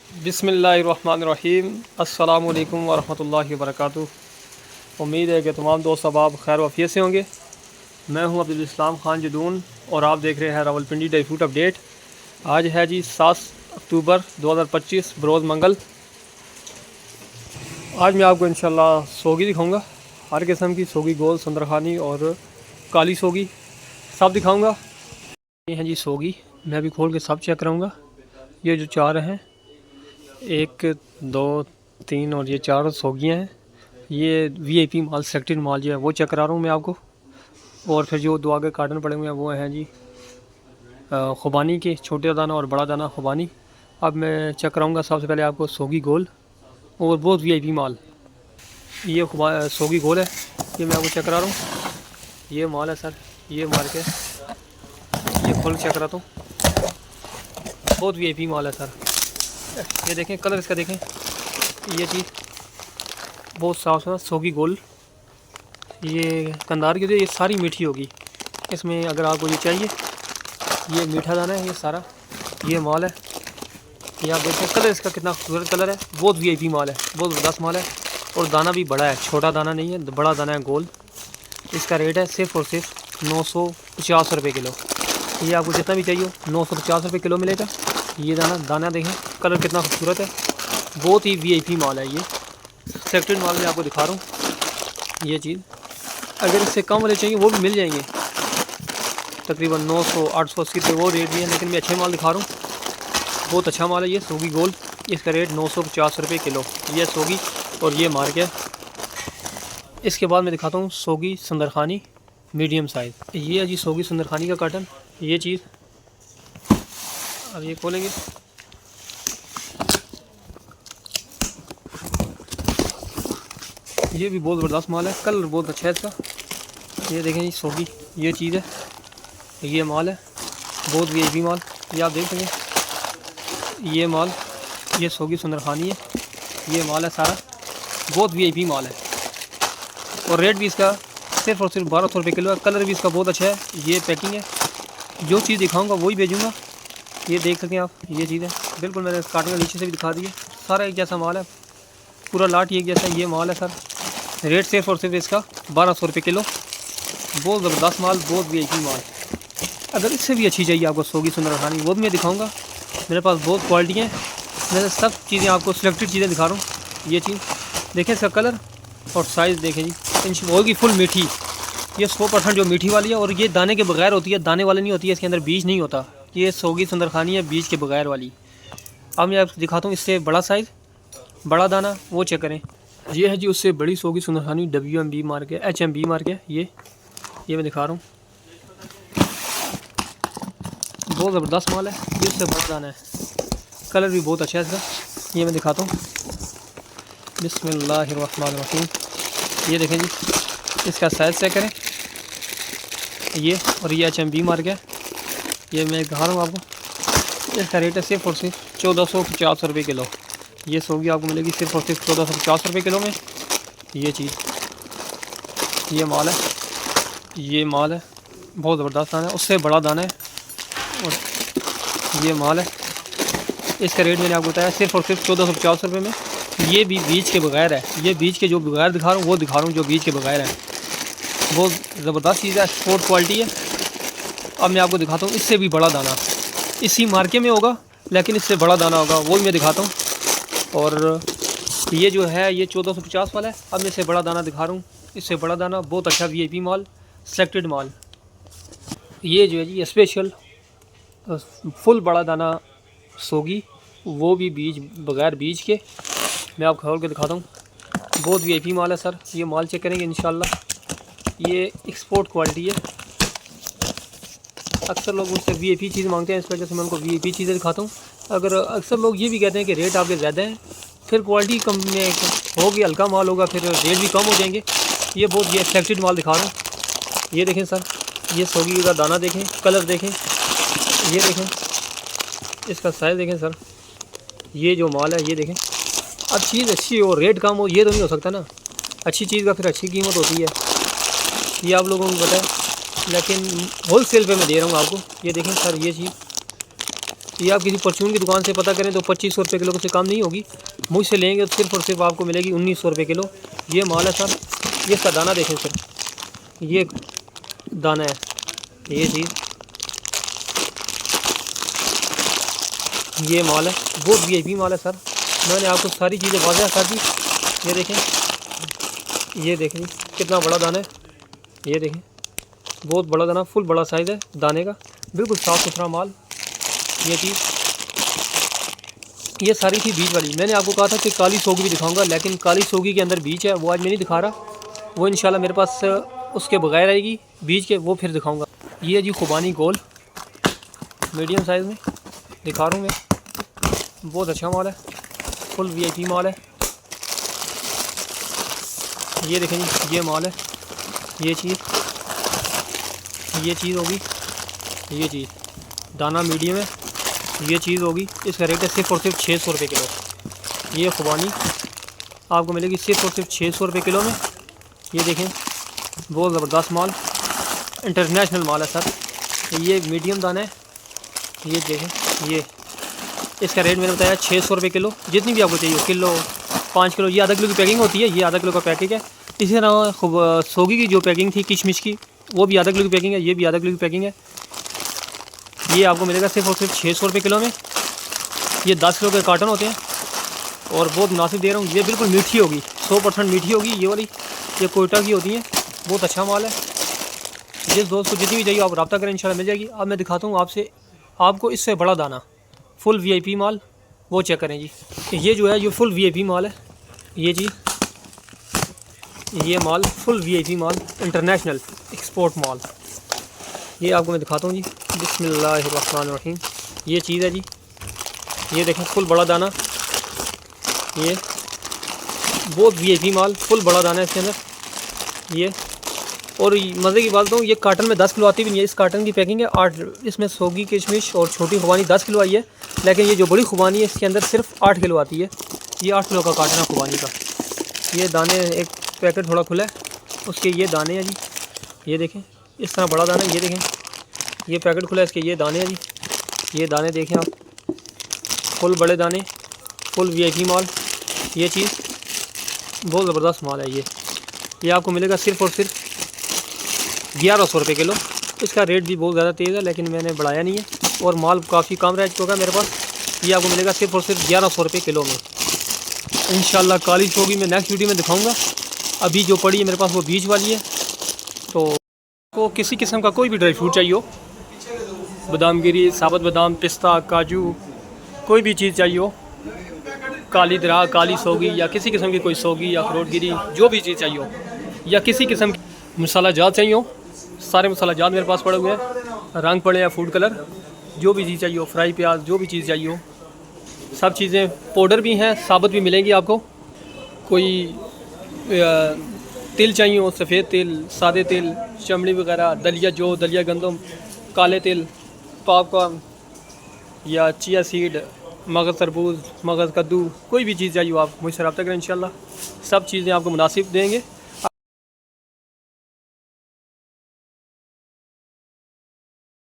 बिस्मिल्लाहिर्रहमानिर्रहीम। अस्सलामुअलैकुम वरहमतुल्लाहि वबरकातुहू। उम्मीद है कि तमाम दोस्त अहबाब खैर वफ़ियत से होंगे। मैं हूं अब्दुल इस्लाम ख़ान जदून और आप देख रहे हैं रावलपिंडी ड्राई फ्रूट अपडेट। आज है जी 7 अक्टूबर 2025 बरोज़ मंगल। आज मैं आपको इंशाल्लाह सोगी दिखाऊंगा, हर किस्म की सोगी, गोल, सुंदरखानी और काली सोगी सब दिखाऊंगा। ये हैं जी सोगी, मैं अभी खोल के सब चेक कराऊंगा। ये जो चार हैं, 1 2 3 और ये 4 सोगियाँ हैं। ये वीआईपी माल, सेलेक्टेड माल जो है वो चेक करा रहा हूँ मैं आपको। और फिर जो दो आगे कार्टन पड़े हुए हैं वो हैं जी खुबानी के, छोटे दाना और बड़ा दाना खुबानी। अब मैं चेक कराऊँगा सबसे पहले आपको सोगी गोल और बहुत वीआईपी माल। ये सोगी गोल है, ये मैं आपको चेक करा रहा हूँ। ये माल है सर, ये मार के ये खोल चेक कराता हूँ। बहुत वीआईपी माल है सर। ये देखें कलर इसका, देखें ये चीज़ बहुत साफ सुथरा सोगी गोल। ये कंधार की, ये सारी मीठी होगी इसमें। अगर आपको ये चाहिए, ये मीठा दाना है ये सारा, ये माल है। ये आप देखते हैं कलर इसका कितना खूबसूरत कलर है। बहुत वीआईपी माल है, बहुत ज़बरदस्त माल है। और दाना भी बड़ा है, छोटा दाना नहीं है, बड़ा दाना है गोल। इसका रेट है सिर्फ़ और सिर्फ 950 रुपये किलो। ये आपको जितना भी चाहिए 950 रुपये किलो मिलेगा। ये दाना देखें कलर कितना खूबसूरत है। बहुत ही वीआईपी माल है ये। सेलेक्टेड माल मैं आपको दिखा रहा हूँ। ये चीज़ अगर इससे कम वाले चाहिए वो भी मिल जाएंगे, तकरीबन 900 880 रुपये वो रेट भी है। लेकिन मैं अच्छे माल दिखा रहा हूँ, बहुत अच्छा माल है ये सोगी गोल्ड। इसका रेट 950 रुपये किलो। ये सोगी और ये मार के। इसके बाद मैं दिखाता हूँ सोगी सुंदरखानी मीडियम साइज़। ये है जी सोगी सुंदरखानी का कार्टन। ये चीज़ अब ये खोलेंगे, ये भी बहुत ज़बरदस्त माल है, कलर बहुत अच्छा है इसका। ये देखें जी सोगी, ये चीज़ है, ये माल है, बहुत वीआईपी माल। ये आप देख सकें ये माल, ये सोगी सुंदरखानी है, ये माल है सारा, बहुत वीआईपी माल है। और रेट भी इसका सिर्फ़ और सिर्फ 1200 रुपये किलो है। कलर भी इसका बहुत अच्छा है। ये पैकिंग है, जो चीज़ दिखाऊंगा वही भेजूँगा। ये देख सकें आप, ये चीज़ है बिल्कुल, मैंने कार्टन के नीचे से भी दिखा दी है। सारा एक जैसा माल है, पूरा लाट एक जैसा ये माल है सर। रेट सिर्फ़ और सिर्फ इसका 1200 रुपये किलो। बहुत ज़बरदस्त माल, बहुत वीआईपी माल। अगर इससे भी अच्छी चाहिए आपको सोगी सुंदरखानी, वो भी मैं दिखाऊंगा। मेरे पास बहुत क्वालिटी है, मैं सब चीज़ें आपको सिलेक्टेड चीज़ें दिखा रहा हूँ। ये चीज़ देखें, इसका कलर और साइज़ देखें जी, इंच होगी फुल मीठी। ये 100% जो मीठी वाली है, और ये दाने के बगैर होती है, दाने वाली नहीं होती है, इसके अंदर बीज नहीं होता। ये सोगी सुंदरखानी है बीज के बगैर वाली। अब मैं आपको दिखाता हूँ इससे बड़ा साइज़, बड़ा दाना, वो चेक करें। ये है जी उससे बड़ी सोगी सुंदरखानी, WMB मार के, HMB मार के। ये मैं दिखा रहा हूँ, बहुत ज़बरदस्त माल है। ये उससे बड़ा दाना है, कलर भी बहुत अच्छा है इसका। ये मैं दिखाता हूँ, बिस्मिल्लाहिर्रहमानिर्रहीम। ये देखें जी, इसका साइज़ चेक करें। ये और ये HMB मार के, ये मैं दिखा रहा हूँ आपको। इसका रेट है सिर्फ़ और सिर्फ 1450 रुपये किलो। ये सोगी आपको मिलेगी सिर्फ़ और सिर्फ 1450 रुपये किलो में। ये चीज़, ये माल है, ये माल है, बहुत ज़बरदस्त दाना है, उससे बड़ा दाना है। और ये माल है, इसका रेट मैंने आपको बताया सिर्फ़ और सिर्फ 1450 रुपये में। ये भी बीज के बगैर है, ये बीज के जो बगैर दिखा रहा हूँ वो दिखा रहा हूँ, जो बीज के बगैर है। बहुत ज़बरदस्त चीज़ है, स्पोर्ट क्वालिटी है। अब मैं आपको दिखाता हूँ इससे भी बड़ा दाना, इसी मार्के में होगा लेकिन इससे बड़ा दाना होगा, वो भी मैं दिखाता हूँ। और ये जो है ये 1450 वाला है। अब मैं इससे बड़ा दाना दिखा रहा हूँ, इससे बड़ा दाना, बहुत अच्छा वीआईपी माल, सेलेक्टेड माल। ये जो है जी स्पेशल फुल बड़ा दाना सोगी, वो भी बीज बगैर बीज के। मैं आपको खोल के दिखाता हूँ, बहुत वीआईपी माल है सर। ये माल चेक करेंगे इंशाल्लाह, ये एक्सपोर्ट क्वालिटी है। अक्सर लोग मुझसे वीआईपी चीज़ मांगते हैं, इस वजह से मैं उनको वीआईपी चीज़ें दिखाता हूँ। अगर अक्सर लोग ये भी कहते हैं कि रेट आपके ज़्यादा हैं, फिर क्वालिटी कम में होगी, हल्का माल होगा, फिर रेट भी कम हो जाएंगे। ये बहुत ये सेलेक्टेड माल दिखा रहा हूँ। ये देखें सर, ये सोगी का दाना देखें, कलर देखें, ये देखें, इसका साइज़ देखें सर। ये जो माल है ये देखें। अब चीज़ अच्छी हो, रेट कम हो, ये तो नहीं हो सकता ना। अच्छी चीज़ का फिर अच्छी कीमत होती है, ये आप लोगों को पता है। लेकिन होल सेल पे मैं दे रहा हूँ आपको। ये देखें सर, ये चीज़ ये आप किसी परचून की दुकान से पता करें तो 2500 रुपये किलो से कम नहीं होगी। मुझसे लेंगे तो सिर्फ और सिर्फ आपको मिलेगी 1900 रुपये किलो। ये माल है सर। ये इसका दाना देखें सर, ये दाना है, ये चीज़, ये माल है, बहुत VIP माल है सर। मैंने आपको सारी चीज़ें वाज़ह कर दी। ये देखें, ये देखें कितना बड़ा दाना है, ये देखें बहुत बड़ा दाना, फुल बड़ा साइज़ है दाने का, बिल्कुल साफ़ सुथरा माल। ये चीज़, ये सारी थी बीज वाली। मैंने आपको कहा था कि काली सोगी भी दिखाऊंगा, लेकिन काली सोगी के अंदर बीज है, वो आज मैं नहीं दिखा रहा। वो इंशाल्लाह मेरे पास उसके बगैर आएगी बीज के, वो फिर दिखाऊंगा। ये है जी खुबानी गोल, मीडियम साइज़ में दिखा रहा हूँ मैं। बहुत अच्छा माल है, फुल VIP माल है। ये देखें जी, ये माल है, ये चीज़ होगी, ये चीज़ दाना मीडियम है, ये चीज़ होगी। इसका रेट है सिर्फ और सिर्फ 600 रुपये किलो। ये खुबानी आपको मिलेगी सिर्फ और सिर्फ 600 रुपये किलो में। ये देखें बहुत ज़बरदस्त माल, इंटरनेशनल माल है सर। ये मीडियम दाना है, ये देखें, ये इसका रेट मैंने बताया 600 रुपये किलो। जितनी भी आपको चाहिए, किलो, 5 किलो, ये आधा किलो की पैकिंग होती है, ये आधा किलो का पैकेज है। इसी तरह सोगी की जो पैकिंग थी किशमिश की, वो भी आधा किलो की पैकिंग है, ये भी आधा किलो की पैकिंग है। ये आपको मिलेगा सिर्फ और सिर्फ 600 रुपये किलो में। ये 10 किलो के कार्टन होते हैं और बहुत मुनासिब दे रहा हूँ। ये बिल्कुल मीठी होगी, 100% मीठी होगी ये वाली। ये कोयटा की होती हैं, बहुत अच्छा माल है। जिस दोस्त को जितनी भी चाहिए आप रब्ता करें, इंशाल्लाह मिल जाएगी। अब मैं दिखाता हूँ आपको इससे बड़ा दाना, फुल VIP माल, वो चेक करें जी। ये जो है ये फुल VIP माल है, ये जी, ये माल फुल VIP माल, इंटरनेशनल एक्सपोर्ट माल। ये आपको मैं दिखाता हूँ जी, बिस्मिल्लाहिर्रहमानिर्रहीम। ये चीज़ है जी, ये देखें फुल बड़ा दाना, ये बहुत VIP माल, फुल बड़ा दाना है इसके अंदर। ये और मज़े की बात बताऊँ, ये कार्टन में 10 किलो आती भी नहीं है। इस कार्टन की पैकिंग है 8, इसमें सोगी किशमिश और छोटी खुबानी 10 किलो आई है, लेकिन ये जो बड़ी खुबानी है इसके अंदर सिर्फ 8 किलो आती है। ये 8 किलो का कार्टन है खुबानी का। ये दाने, एक पैकेट थोड़ा खुला है, उसके ये दाने हैं जी, ये देखें इस तरह बड़ा दाना है। ये देखें ये पैकेट खुला है, इसके ये दाने हैं जी, ये दाने देखें आप, फुल बड़े दाने, फुल VIP माल। ये चीज़ बहुत ज़बरदस्त माल है। ये आपको मिलेगा सिर्फ और सिर्फ 1100 रुपये किलो। इसका रेट भी बहुत ज़्यादा तेज़ है, लेकिन मैंने बढ़ाया नहीं है और माल काफ़ी कम रह चुका है मेरे पास। ये आपको मिलेगा सिर्फ और सिर्फ 1100 रुपये किलो में। इंशाल्लाह काली सोगी मैं नेक्स्ट वीडियो में दिखाऊंगा। अभी जो पड़ी है मेरे पास वो बीज वाली है। तो को किसी किस्म का कोई भी ड्राई फ्रूट चाहिए हो, बादाम गिरी, साबुत बादाम, पिस्ता, काजू, कोई भी चीज़ चाहिए हो, काली दरा, काली सोगी या किसी किस्म की कोई सोगी या अखरोट गिरी, जो भी चीज़ चाहिए हो, या किसी किस्म की मसाला जात चाहिए हो, सारे मसाला जात मेरे पास पड़े हुए हैं। रंग पड़े या फूड कलर, जो भी चीज़ चाहिए हो, फ्राई प्याज, जो भी चीज़ चाहिए हो, सब चीज़ें। पाउडर भी हैं, साबुत भी मिलेंगी आपको। कोई तिल चाहिए हो, सफ़ेद तिल, सादे तिल, चमड़ी वगैरह, दलिया जो, दलिया गंदम, काले तिल, पॉपकॉर्न या चिया सीड, मगज़ तरबूज, मगज़ कद्दू, कोई भी चीज़ चाहिए हो आप मुझसे रब्ता करें, इंशाल्लाह सब चीज़ें आपको मुनासिब देंगे।